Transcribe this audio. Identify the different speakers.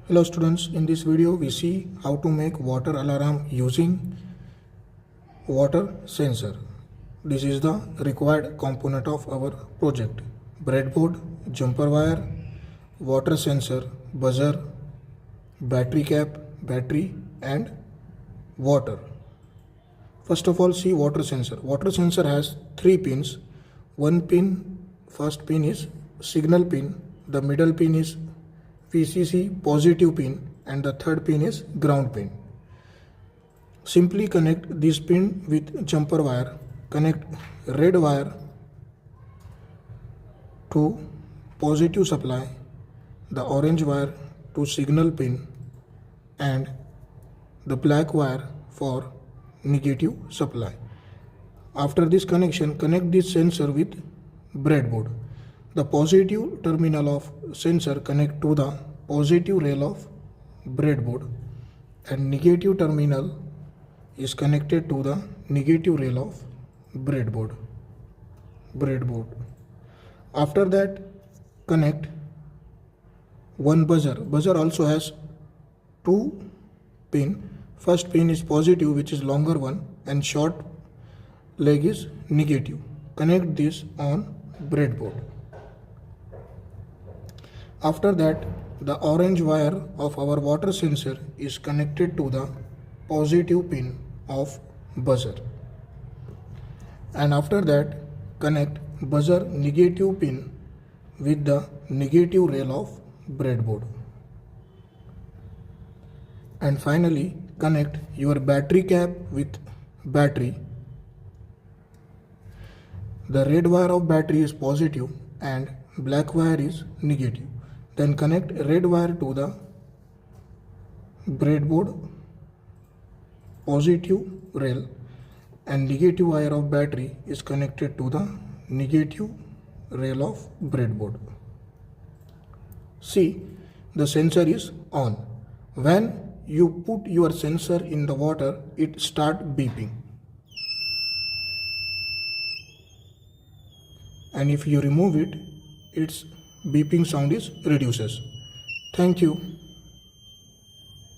Speaker 1: Hello students, in this video we see how to make water alarm using water sensor. This is the required component of our project. Breadboard, jumper wire, water sensor, buzzer, battery cap, battery and water. First of all, see water sensor. Water sensor has 3 pins. One pin, first pin is signal pin, the middle pin is VCC positive pin and the third pin is ground pin. Simply connect this pin with jumper wire. Connect red wire to positive supply, the orange wire to signal pin and the black wire for negative supply. After this connection, connect this sensor with breadboard. The positive terminal of sensor connect to the positive rail of breadboard and negative terminal is connected to the negative rail of breadboard. After that, connect one buzzer. Buzzer also has 2 pin. First pin is positive, which is longer one, and short leg is negative. Connect this on breadboard. After that, the orange wire of our water sensor is connected to the positive pin of buzzer. And after that, connect buzzer negative pin with the negative rail of breadboard. And finally, connect your battery cap with battery. The red wire of battery is positive and black wire is negative. Then connect red wire to the breadboard positive rail and negative wire of battery is connected to the negative rail of breadboard. See, the sensor is on. When you put your sensor in the water, it starts beeping. And if you remove it, its beeping sound is reduces. Thank you.